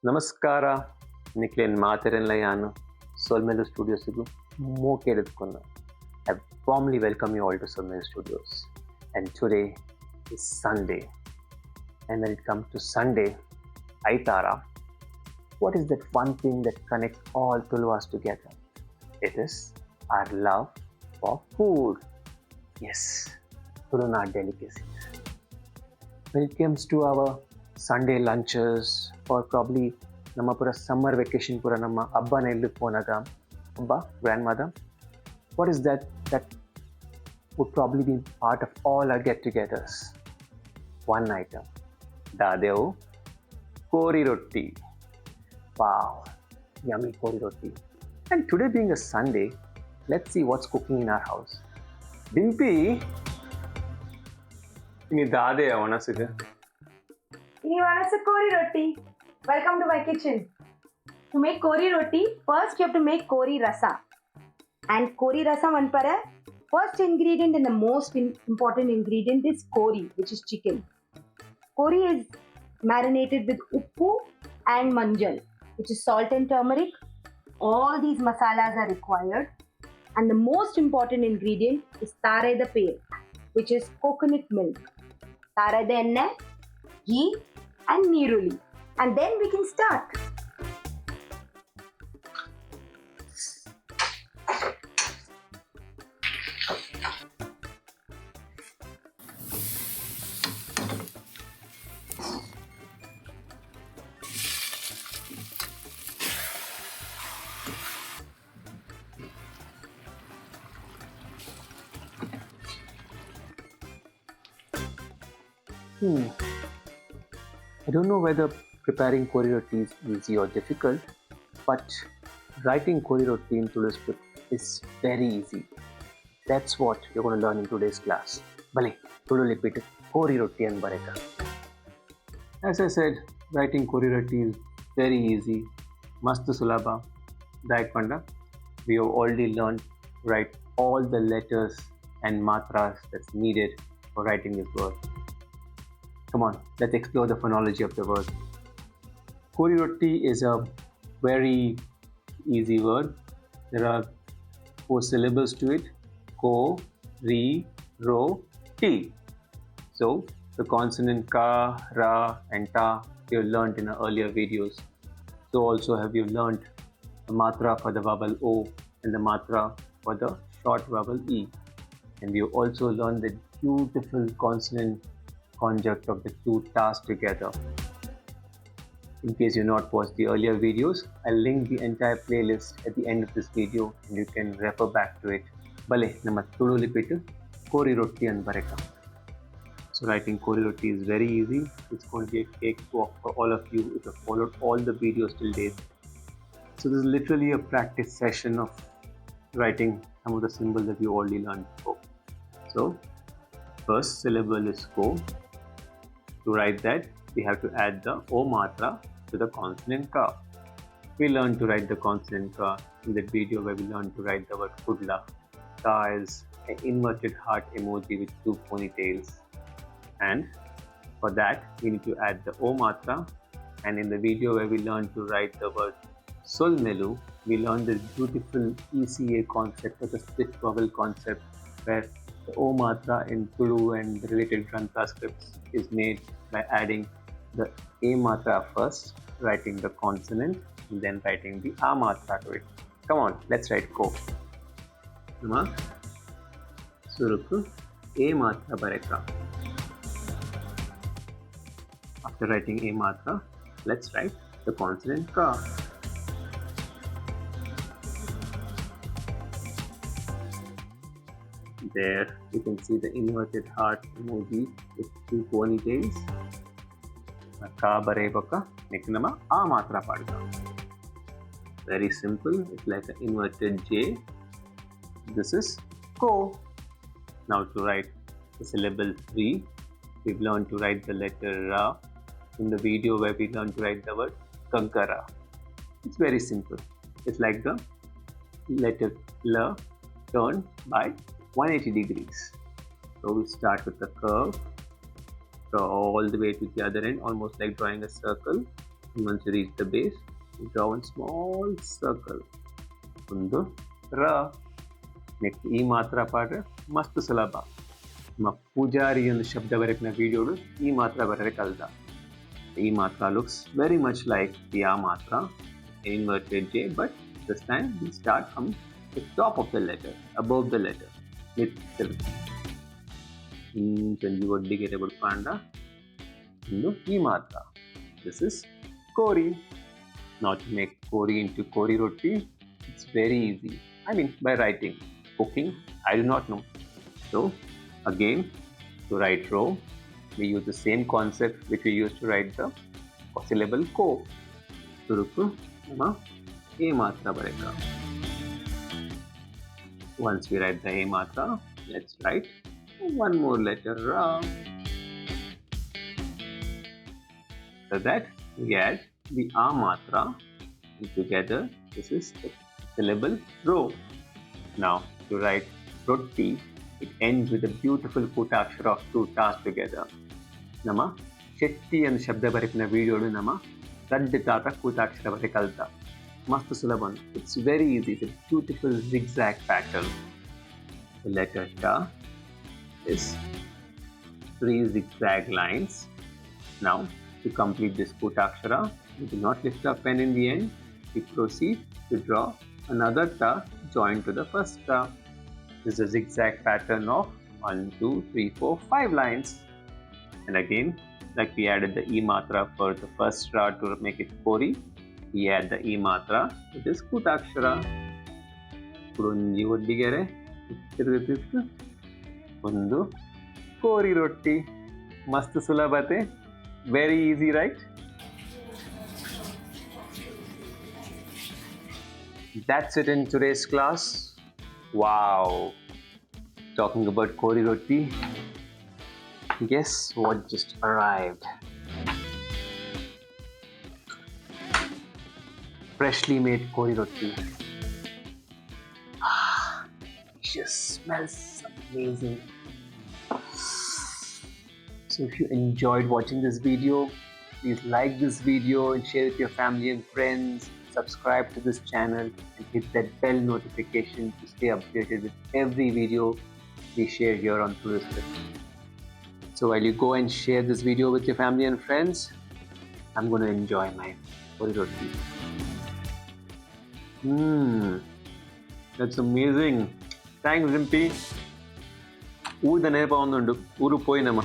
Namaskāra, Niklen Matherenlayanu, Solmelustudios. I warmly welcome you all to Solmelu Studios. And today is Sunday. And when it comes to Sunday, i-mātrā, what is that one thing that connects all Tuluas together? It is our love for food. Yes, Tulunad delicacies. When it comes to our Sunday lunches or probably ನಮ್ಮ ಪುರ summer vacation ಪುರ ನಮ್ಮ ಹಬ್ಬನ ಎಲ್ಲಿ ಪೋನಾಗ grandmother, what is that would probably be part of all our get-togethers? One item, dadevu Kōri Rotti. Wow, yummy Kōri Rotti. And today being a Sunday, let's see what's cooking in our house. Dimpy, ini dade avanasu. Ini vanasu Kori Rotti. Welcome to my kitchen. To make Kori Rotti, first you have to make Kori Rasa. And Kori Rasa vanpara, first ingredient and the most important ingredient is Kori, which is chicken. Kori is marinated with uppu and manjal, which is salt and turmeric. All these masalas are required. And the most important ingredient is tare the pear, which is coconut milk. Tare the enne, ghee and neeruli. And then we can start. I don't know whether preparing Kōri Rotti is easy or difficult, but writing Kōri Rotti in Tulu script is very easy. That's what you're going to learn in today's class. Bale, Tulu lipi Kōri Rotti and bareka. As I said, writing Kōri Rotti is very easy. Mastu sulaba. Daik panda. We have already learned to write all the letters and matras that's needed for writing this word. Come on, let's explore the phonology of the word. Kōri Rotti is a very easy word. There are 4 syllables to it. Kōri Rotti. So the consonant ka, ra and ta you have learnt in our earlier videos. So also have you learnt the mātrā for the vowel o and the mātrā for the short vowel e. And we have also learned the beautiful consonant conjunct of the two tas together. In case you not watched the earlier videos, I'll link the entire playlist at the end of this video and you can refer back to it. Bale, nama Tulu lipi Kōri Rotti and bareka. So writing Kōri Rotti is very easy. It's going to be a cakewalk for all of you if you have followed all the videos till date. So this is literally a practice session of writing some of the symbols that you already learned before. So first syllable is ko. To write that, we have to add the o-mātrā to the consonant ka. We learned to write the consonant ka in that video where we learned to write the word kudla. Ka is an inverted heart emoji with 2 ponytails. And for that, we need to add the o-mātrā. And in the video where we learned to write the word Solmelu, we learned this beautiful ECA concept or the split vowel concept where the o-mātrā in Tulu and the related Grantha scripts is made by adding the i-mātrā first, writing the consonant, and then writing the a-mātrā to it. Come on, let's write ko. Nama suruku i-mātrā bareka. After writing i-mātrā, let's write the consonant ka. There you can see the inverted heart emoji with 2 ponytails. Ka barebaka neknama a-mātrā padga. Very simple. It's like an inverted J. This is ko. Now to write the syllable 3, we've learned to write the letter ra in the video where we learned to write the word kankara. It's very simple. It's like the letter la turned by 180 degrees. So we start with the curve, draw all the way to the other end, almost like drawing a circle, Once you reach the base, you draw one small circle. Undu ra. Next i-mātrā part mastu sulabha. Ma pujari and shabda baripna video i-mātrā barare kalda. I-mātrā looks very much like the a-mātrā, inverted J, but this time we start from the top of the letter, above the letter. Little. Chanji Voddi Getable Panda. I-mātrā. This is Kori. Now to make Kori into Kori Rotti, it's very easy. I mean, by writing. Cooking, I do not know. So, again, to write Ro, we use the same concept which we used to write the syllable Ko. Turuku, i-mātrā bareka. Once we write the i-mātrā, let's write one more letter Ra. So that we add the a-mātrā, and together this is the syllable Ro. Now to write Ro-ṭṭi, it ends with a beautiful kutakshara of two tas together. Nama Shetti and Shabda baripna video Nama Raddi Tata kutakshara bare kalta. Mastu sulaban. It's very easy. It's a beautiful zigzag pattern. The letter Ta is 3 zigzag lines. Now to complete this kutakshara, we do not lift our pen in the end. We proceed to draw another Ta joined to the first Ta. This is a zigzag pattern of 1, 2, 3, 4, 5 lines. And again, like we added the i-mātrā for the first Ra to make it Kori, we add the i-mātrā to this kutakshara. Chanji Voddi Gere. Undu Kori Rotti. Mastu sulabate. Very easy, right? That's it in today's class. Wow! Talking about Kori Rotti, guess what just arrived? Freshly made Kori Rotti. It just smells amazing. So if you enjoyed watching this video, please like this video and share it with your family and friends. Subscribe to this channel and hit that bell notification to stay updated with every video we share here on Tulu lipi. So while you go and share this video with your family and friends, I'm going to enjoy my Kori Rotti. That's amazing. Thanks, Rimpi. Uru poinama.